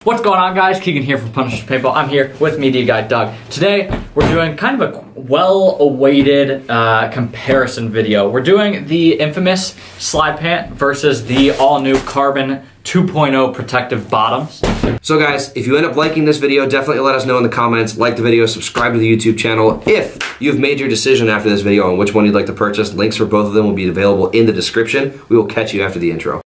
What's going on, guys? Keegan here from Punisher's Paintball. I'm here with media guy Doug. Today we're doing kind of a well-awaited comparison video. We're doing the infamous slide pant versus the all-new Carbon 2.0 protective bottoms. So guys, if you end up liking this video, definitely let us know in the comments, like the video, subscribe to the YouTube channel. If you've made your decision after this video on which one you'd like to purchase, links for both of them will be available in the description. We will catch you after the intro.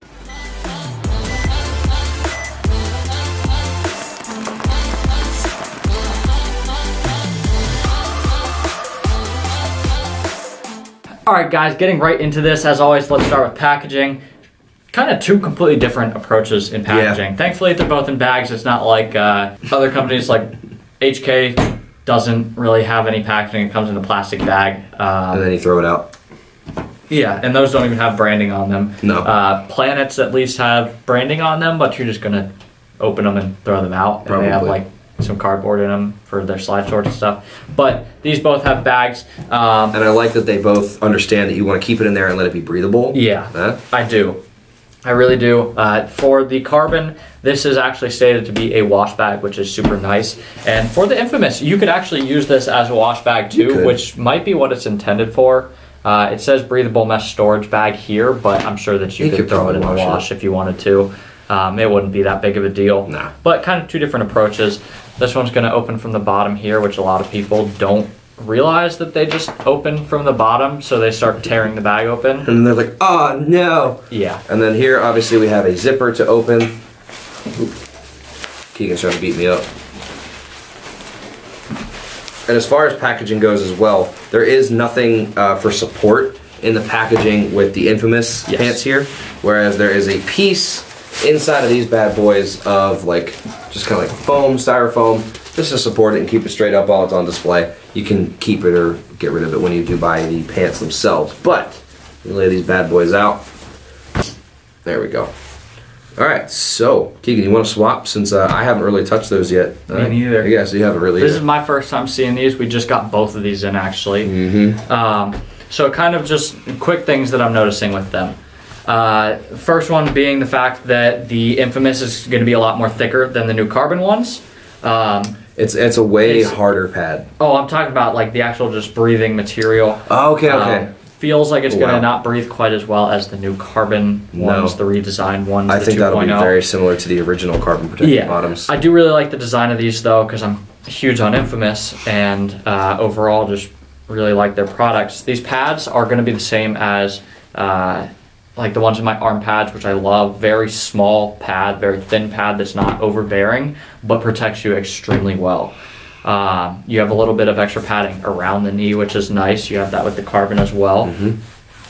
Alright guys, getting right into this, as always, let's start with packaging. Kind of two completely different approaches in packaging. Yeah. Thankfully they're both in bags. It's not like other companies like HK doesn't really have any packaging. It comes in a plastic bag. And then you throw it out. Yeah, and those don't even have branding on them. No. Planets at least have branding on them, but you're just going to open them and throw them out. Probably. And they have like some cardboard in them for their slide shorts and stuff. But these both have bags. And I like that they both understand that you want to keep it in there and let it be breathable. Yeah, I do. I really do. For the Carbon, this is actually stated to be a wash bag, which is super nice. And for the Infamous, you could actually use this as a wash bag too, which might be what it's intended for. It says breathable mesh storage bag here, but I'm sure that you could throw it in the wash if you wanted to. It wouldn't be that big of a deal. Nah. But kind of two different approaches. This one's going to open from the bottom here, which a lot of people don't realize that they just open from the bottom, so they start tearing the bag open. And they're like, oh no! Yeah. And then here, obviously, we have a zipper to open. Oop. Keegan's trying to beat me up. And as far as packaging goes as well, there is nothing for support in the packaging with the Infamous pants here, whereas there is a piece inside of these bad boys of like, just kind of like foam, styrofoam, just to support it and keep it straight up while it's on display. You can keep it or get rid of it when you do buy the pants themselves. But, we lay these bad boys out. There we go. Alright, so, Keegan, you want to swap since I haven't really touched those yet? Me neither. I guess you haven't really This is my first time seeing these. We just got both of these in, actually. So kind of just quick things that I'm noticing with them. First one being the fact that the Infamous is going to be a lot more thicker than the new Carbon ones. It's a way harder pad. Oh, I'm talking about like the actual just breathing material. Oh, okay. Feels like it's going to not breathe quite as well as the new Carbon ones, the redesigned ones. I think that'll be very similar to the original Carbon protective bottoms. I do really like the design of these though, because I'm huge on Infamous, and overall just really like their products. These pads are going to be the same as like the ones in my arm pads, which I love. Very small pad, very thin pad that's not overbearing, but protects you extremely well. You have a little bit of extra padding around the knee, which is nice. You have that with the Carbon as well.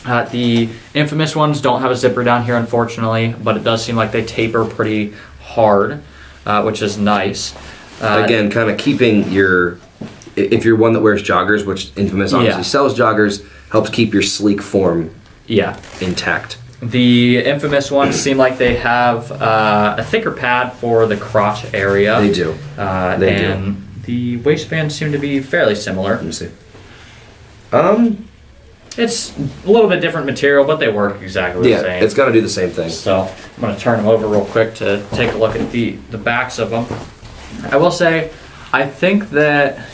The Infamous ones don't have a zipper down here, unfortunately, but it does seem like they taper pretty hard, which is nice. Again, kind of keeping your, if you're one that wears joggers, which Infamous obviously sells joggers, helps keep your sleek form intact. The Infamous ones seem like they have a thicker pad for the crotch area. They do. And the waistbands seem to be fairly similar. Let me see. It's a little bit different material, but they work exactly the same. It's got to do the same thing. So I'm going to turn them over real quick to take a look at the backs of them. I will say, I think that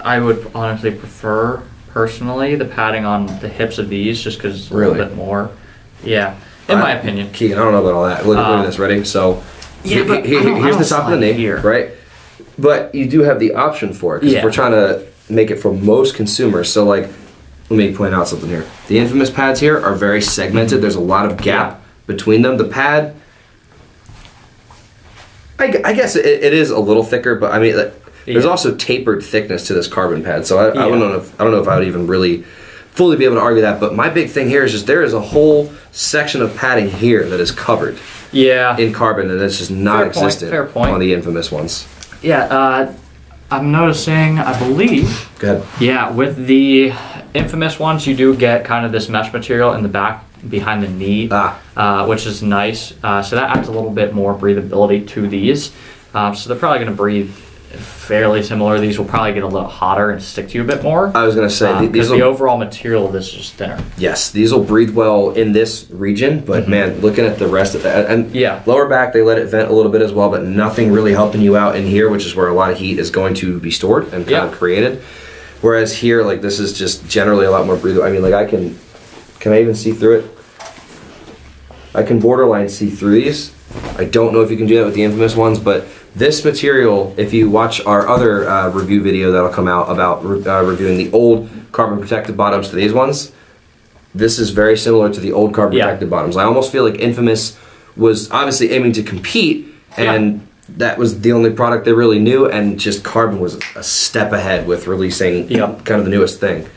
I would honestly prefer, personally, the padding on the hips of these, just because it's a little bit more. Yeah, in my opinion. Keegan, I don't know about all that. Look at this, ready? So, here's the top of the knee, right? But you do have the option for it, because we're trying to make it for most consumers. So, like, let me point out something here. The Infamous pads here are very segmented. There's a lot of gap between them. The pad, I guess it is a little thicker, but I mean, there's also tapered thickness to this Carbon pad, so I don't know if I would even really fully be able to argue that. But my big thing here is just there is a whole section of padding here that is covered in Carbon, and it's just not existent on the Infamous ones. Yeah, I'm noticing, I believe, with the Infamous ones, you do get kind of this mesh material in the back behind the knee, which is nice. So that adds a little bit more breathability to these. So they're probably going to breathe fairly similar. These will probably get a little hotter and stick to you a bit more. I was going to say, because the overall material of this is just thinner. Yes, these will breathe well in this region, but man, looking at the rest of that, and lower back, they let it vent a little bit as well, but nothing really helping you out in here, which is where a lot of heat is going to be stored and kind of created. Whereas here, like, this is just generally a lot more breathable. I mean, like, can I even see through it? I can borderline see through these. I don't know if you can do that with the Infamous ones, but this material, if you watch our other review video that'll come out about reviewing the old carbon protected bottoms to these ones, this is very similar to the old carbon protected bottoms. I almost feel like Infamous was obviously aiming to compete, and that was the only product they really knew, and just Carbon was a step ahead with releasing kind of the newest thing.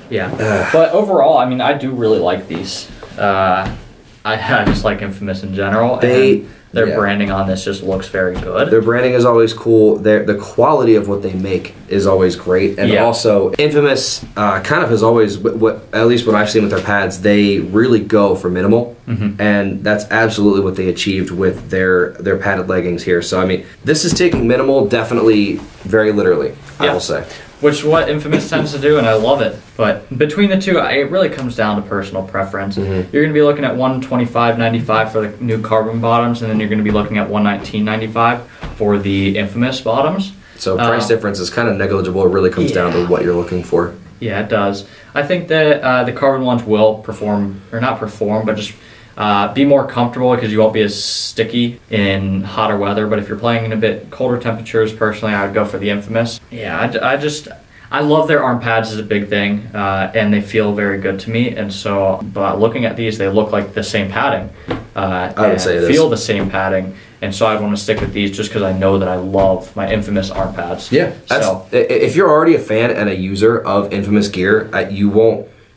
But overall, I mean, I do really like these. I just like Infamous in general. Their branding on this just looks very good. Their branding is always cool. The quality of what they make is always great. And also, Infamous kind of has always, at least what I've seen with their pads, they really go for minimal. And that's absolutely what they achieved with their padded leggings here. So, I mean, this is taking minimal definitely very literally, I will say. Which is what Infamous tends to do, and I love it. But between the two, it really comes down to personal preference. You're going to be looking at $125.95 for the new Carbon bottoms, and then you're going to be looking at $119.95 for the Infamous bottoms. So price difference is kind of negligible. It really comes down to what you're looking for. Yeah, it does. I think that the Carbon ones will perform, or not perform, but just be more comfortable because you won't be as sticky in hotter weather. But if you're playing in a bit colder temperatures, personally, I would go for the Infamous. Yeah, I love their arm pads is a big thing, and they feel very good to me. And so, but looking at these, they look like the same padding. I would say feel the same padding. And so I'd want to stick with these just because I know that I love my Infamous arm pads. Yeah. So if you're already a fan and a user of Infamous gear,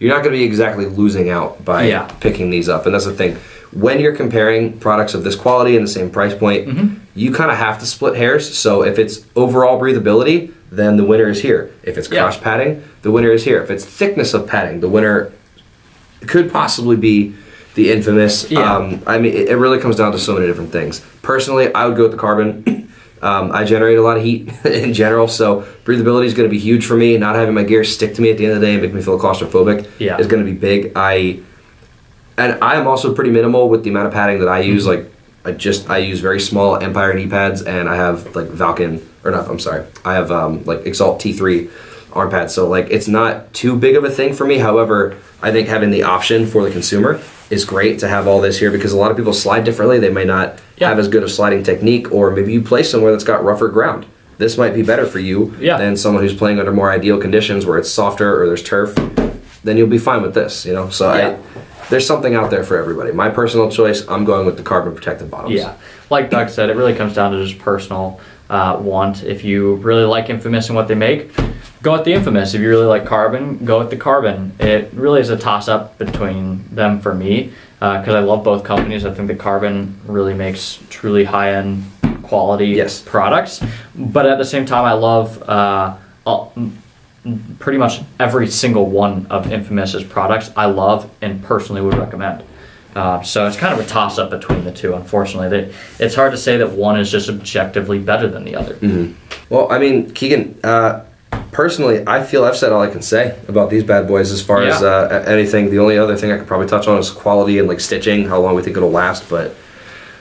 you're not going to be exactly losing out by picking these up. And that's the thing. When you're comparing products of this quality and the same price point, you kind of have to split hairs. So if it's overall breathability, then the winner is here. If it's crotch padding, the winner is here. If it's thickness of padding, the winner could possibly be the Infamous. I mean, it really comes down to so many different things. Personally, I would go with the Carbon. I generate a lot of heat in general, so breathability is going to be huge for me. Not having my gear stick to me at the end of the day and make me feel claustrophobic is going to be big. I am also pretty minimal with the amount of padding that I use. Like, I use very small Empire knee pads, and I have like I have like Exalt T3 arm pads. So like, it's not too big of a thing for me. However, I think having the option for the consumer is great to have all this here, because a lot of people slide differently. They may not have as good of sliding technique, or maybe you play somewhere that's got rougher ground. This might be better for you than someone who's playing under more ideal conditions where it's softer or there's turf. Then you'll be fine with this, you know? So there's something out there for everybody. My personal choice, I'm going with the Carbon protected bottoms. Yeah, like Doug said, it really comes down to just personal want. If you really like Infamous and what they make, go with the Infamous. If you really like Carbon, go with the Carbon. It really is a toss-up between them for me, because I love both companies. I think the Carbon really makes truly high-end quality products, but at the same time, I love pretty much every single one of Infamous's products I love and personally would recommend. So it's kind of a toss-up between the two, unfortunately. It's hard to say that one is just objectively better than the other. Well, I mean, Keegan, personally, I feel I've said all I can say about these bad boys as far as anything. The only other thing I could probably touch on is quality and like stitching, how long we think it'll last, but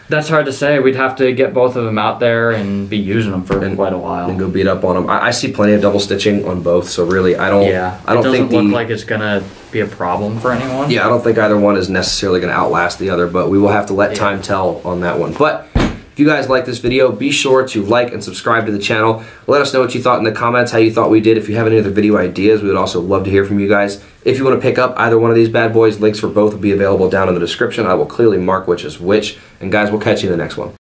that's hard to say. We'd have to get both of them out there and be using them for quite a while. And go beat up on them. I see plenty of double stitching on both, so really I don't think it doesn't look like it's going to be a problem for anyone. Yeah, I don't think either one is necessarily going to outlast the other, but we will have to let time tell on that one. But if you guys like this video, be sure to like and subscribe to the channel. Let us know what you thought in the comments, how you thought we did. If you have any other video ideas, we would also love to hear from you guys. If you want to pick up either one of these bad boys, links for both will be available down in the description. I will clearly mark which is which. And guys, we'll catch you in the next one.